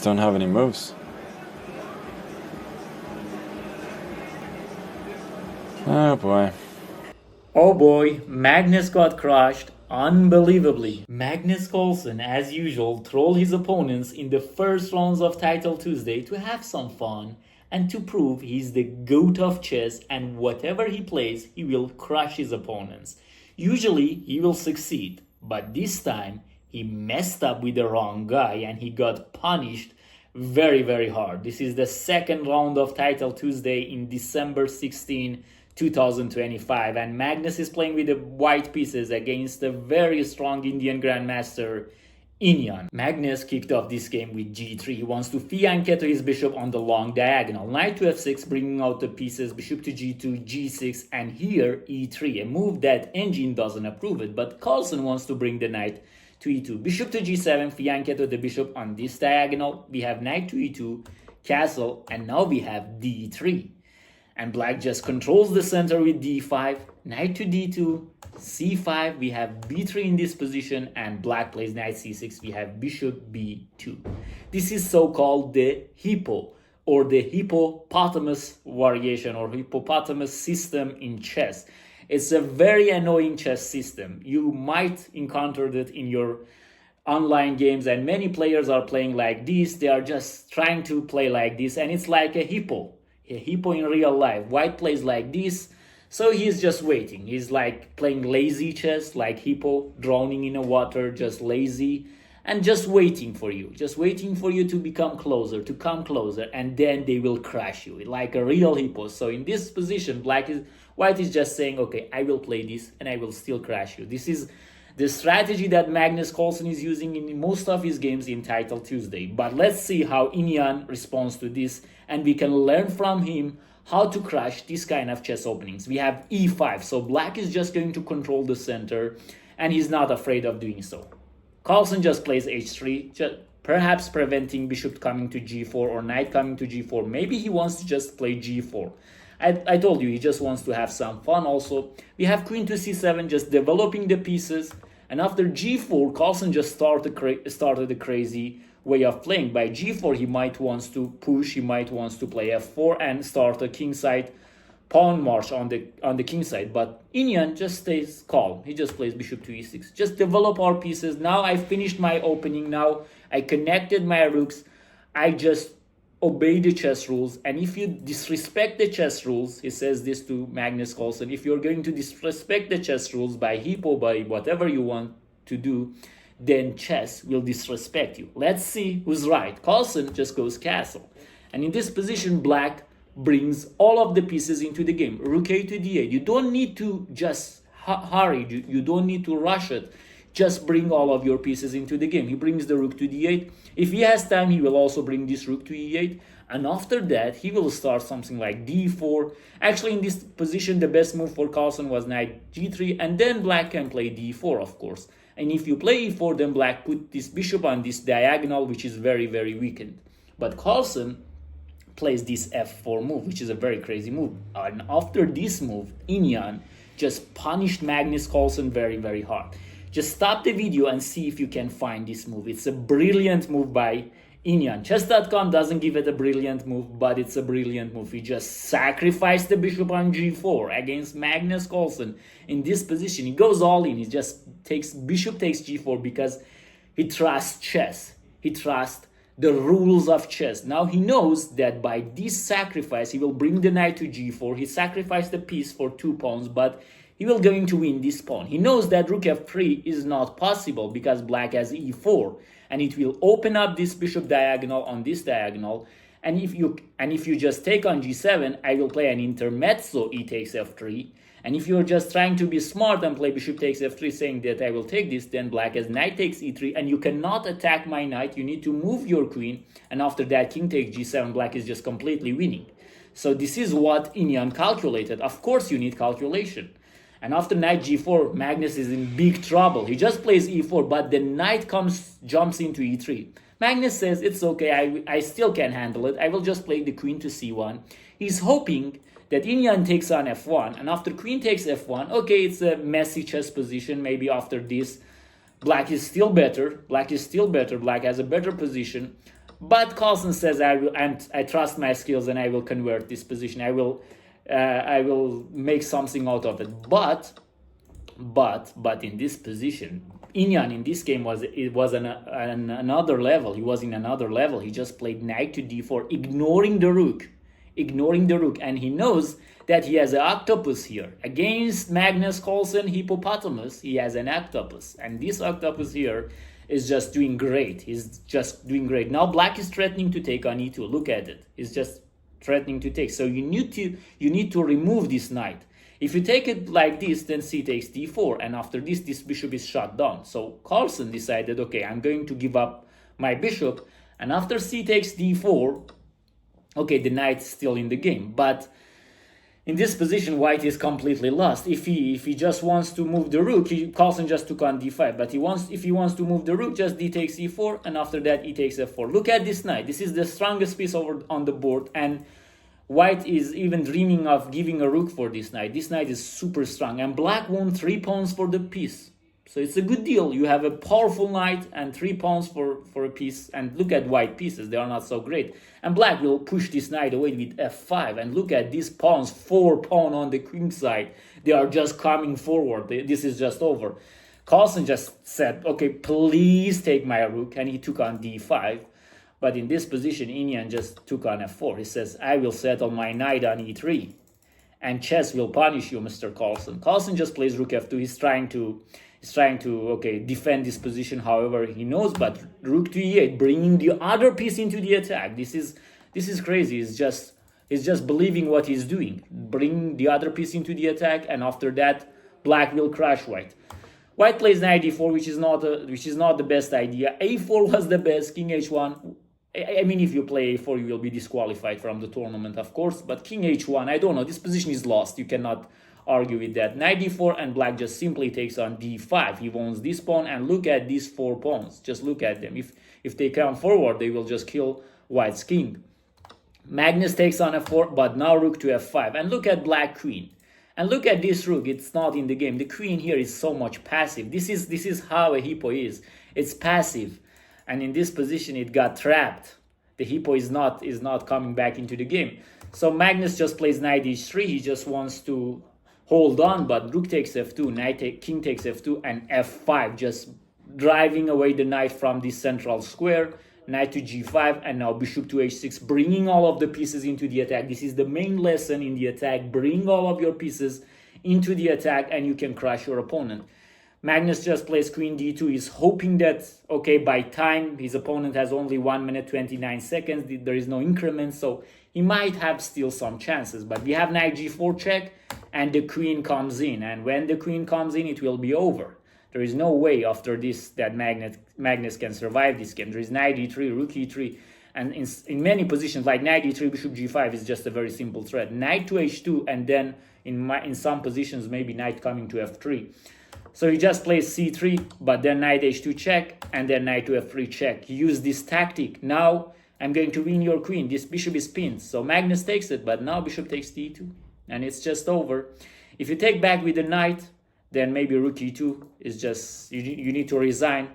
just don't have any moves. Oh boy. Oh boy, Magnus got crushed unbelievably. Magnus Carlsen, as usual, trolled his opponents in the first rounds of Title Tuesday to have some fun and to prove he's the GOAT of chess and whatever he plays, he will crush his opponents. Usually, he will succeed, but this time, he messed up with the wrong guy and he got punished very, very hard. This is the second round of Title Tuesday in December 16, 2025, and Magnus is playing with the white pieces against a very strong Indian Grandmaster Iniyan. Magnus kicked off this game with g3. He wants to fianchetto his bishop on the long diagonal. Knight to f6, bringing out the pieces, bishop to g2, g6, and here e3, a move that engine doesn't approve it, but Carlsen wants to bring the knight to e2. Bishop to g7, fianchetto the bishop on this diagonal. We have knight to e2, castle, and now we have d3. And black just controls the center with d5, knight to d2, c5, we have b3 in this position, and black plays knight c6, we have bishop b2. This is so-called the Hippo, or the hippopotamus variation, or hippopotamus system in chess. It's a very annoying chess system. You might encounter it in your online games, and many players are playing like this. They are just trying to play like this, and it's like a hippo in real life. White plays like this, so he's just waiting. He's like playing lazy chess, like hippo, drowning in the water, just lazy, and just waiting for you to become closer, to come closer, and then they will crash you like a real hippo. So in this position, white is just saying, okay, I will play this and I will still crash you. This is the strategy that Magnus Carlsen is using in most of his games in Title Tuesday. But let's see how Iniyan responds to this, and we can learn from him how to crush this kind of chess openings. We have e5, so black is just going to control the center, and he's not afraid of doing so. Carlsen just plays h3, perhaps preventing bishop coming to g4 or knight coming to g4. Maybe he wants to just play g4. I told you, he just wants to have some fun also. We have queen to c7, just developing the pieces. And after g4, Carlsen just started a crazy way of playing. By g4, he might want to push, he might want to play f4 and start a kingside pawn march on the king side. But Iniyan just stays calm. He just plays bishop to e6. Just develop our pieces. Now I finished my opening. Now I connected my rooks. I just obey the chess rules, and if you disrespect the chess rules, he says this to Magnus Carlsen, if you're going to disrespect the chess rules by hippo, by whatever you want to do, then chess will disrespect you. Let's see who's right. Carlsen just goes castle, and in this position black brings all of the pieces into the game. Rook a to d8. You don't need to just hurry, you don't need to rush it. Just bring all of your pieces into the game. He brings the rook to d8. If he has time, he will also bring this rook to e8. And after that, he will start something like d4. Actually, in this position, the best move for Carlsen was knight g3. And then black can play d4, of course. And if you play e4, then black put this bishop on this diagonal, which is very, very weakened. But Carlsen plays this f4 move, which is a very crazy move. And after this move, Iniyan just punished Magnus Carlsen very, very hard. Just stop the video and see if you can find this move. It's a brilliant move by Iniyan. Chess.com doesn't give it a brilliant move, but it's a brilliant move. He just sacrificed the bishop on g4 against Magnus Carlsen. In this position, he goes all in. He just bishop takes g4 because he trusts chess. He trusts the rules of chess. Now he knows that by this sacrifice, he will bring the knight to g4. He sacrificed the piece for 2 pawns, but he will going to win this pawn. He knows that rook f3 is not possible because black has e4, and it will open up this bishop diagonal on this diagonal. And if you just take on g7, I will play an intermezzo e takes f3. And if you're just trying to be smart and play bishop takes f3, saying that I will take this, then black has knight takes e3, and you cannot attack my knight. You need to move your queen, and after that king takes g7, black is just completely winning. So this is what Iniyan calculated. Of course you need calculation. And after knight g4, Magnus is in big trouble. He just plays e4, but the knight jumps into e3. Magnus says, it's okay, I still can handle it. I will just play the queen to c1. He's hoping that Iniyan takes on f1. And after queen takes f1, okay, it's a messy chess position. Maybe after this, black is still better. Black has a better position. But Carlsen says, I trust my skills and I will convert this position. I will make something out of it. But in this position, Iniyan in this game was another level. He was in another level. He just played knight to d4, ignoring the rook, and he knows that he has an octopus here against Magnus Carlsen hippopotamus. He has an octopus, and this octopus here is just doing great. He's just doing great. Now Black is threatening to take on e2. Look at it. He's just threatening to take. So you need to remove this knight. If you take it like this, then c takes d4, and after this bishop is shut down. So Carlsen decided, okay, I'm going to give up my bishop, and after c takes d4, okay, the knight's still in the game, but in this position, White is completely lost. If he just wants to move the rook, Carlsen just took on d5. But if he wants to move the rook, just d takes e4, and after that e takes f4. Look at this knight. This is the strongest piece over on the board, and White is even dreaming of giving a rook for this knight. This knight is super strong, and Black won 3 pawns for the piece. So it's a good deal. You have a powerful knight and 3 pawns for a piece. And look at White pieces. They are not so great. And Black will push this knight away with f5. And look at these pawns, 4 pawn on the queen side. They are just coming forward. This is just over. Carlsen just said, okay, please take my rook. And he took on d5. But in this position, Iniyan just took on f4. He says, I will settle my knight on e3. And chess will punish you, Mr. Carlsen. Carlsen just plays rook f2. He's trying to defend this position however he knows, but rook to e8, bringing the other piece into the attack. This is crazy. He's just believing what he's doing. Bring the other piece into the attack, and after that, Black will crush White. White plays knight d4, which is not the best idea. a4 was the best. King h1. I mean, if you play a4, you will be disqualified from the tournament, of course. But king h1, I don't know. This position is lost. You cannot argue with that. Knight d4, and Black just simply takes on d5. He owns this pawn, and look at these 4 pawns. Just look at them. If they come forward, they will just kill White's king. Magnus takes on f4, but now rook to f5. And look at Black queen. And look at this rook. It's not in the game. The queen here is so much passive. This is how a hippo is. It's passive. And in this position, it got trapped. The hippo is not coming back into the game. So Magnus just plays knight h3. He just wants to hold on, but rook takes f2, king takes f2, and f5, just driving away the knight from this central square. Knight to g5, and now bishop to h6, bringing all of the pieces into the attack. This is the main lesson in the attack. Bring all of your pieces into the attack, and you can crush your opponent. Magnus just plays queen d2. He's hoping that, okay, by time, his opponent has only 1 minute 29 seconds. There is no increment, so he might have still some chances. But we have knight g4 check, and the queen comes in. And when the queen comes in, it will be over. There is no way after this that Magnus can survive this game. There is knight e3, rook e3. And in many positions, like knight e3, bishop g5 is just a very simple threat. Knight to h2, and then in some positions, maybe knight coming to f3. So he just plays c3, but then knight h2 check, and then knight to f3 check. He used this tactic. Now I'm going to win your queen. This bishop is pinned. So Magnus takes it, but now bishop takes d2. And it's just over. If you take back with the knight, then maybe rook e2 is just, you need to resign.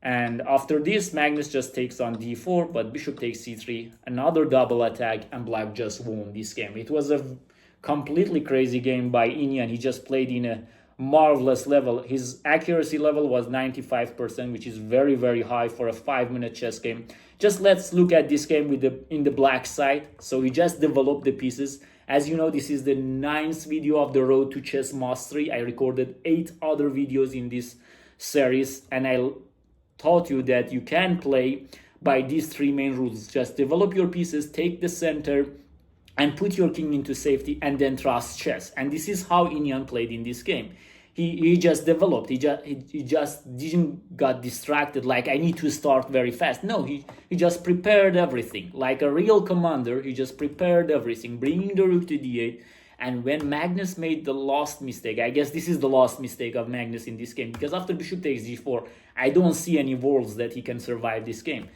And after this, Magnus just takes on d4, but bishop takes c3. Another double attack, and Black just won this game. It was a completely crazy game by Iniyan. He just played in a marvelous level. His accuracy level was 95%, which is very, very high for a 5-minute chess game. Just let's look at this game in the Black side. So he just developed the pieces. As you know, this is the 9th video of the road to chess mastery. I recorded 8 other videos in this series, and I taught you that you can play by these 3 main rules. Just develop your pieces, take the center, and put your king into safety, and then trust chess. And this is how Iniyan played in this game. He just developed. He just didn't got distracted like I need to start very fast. No, he just prepared everything. Like a real commander, he just prepared everything, bringing the rook to d8. And when Magnus made the last mistake, I guess this is the last mistake of Magnus in this game, because after bishop takes g4, I don't see any worlds that he can survive this game.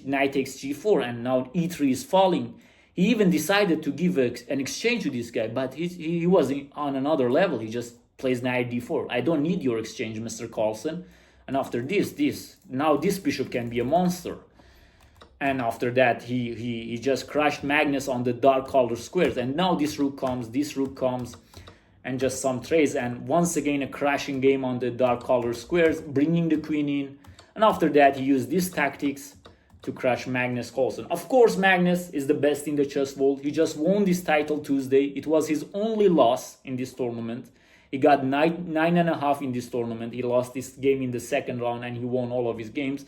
Knight takes g4, and now e3 is falling. He even decided to give an exchange to this guy, but he was on another level. He just plays knight d4. I don't need your exchange, Mr. Carlsen. And after now this bishop can be a monster. And after that, he just crushed Magnus on the dark color squares. And now this rook comes, and just some trades. And once again, a crashing game on the dark color squares, bringing the queen in. And after that, he used these tactics to crush Magnus Carlsen. Of course, Magnus is the best in the chess world. He just won this title Tuesday. It was his only loss in this tournament. He got 9.5 in this tournament. He lost this game in the second round and he won all of his games.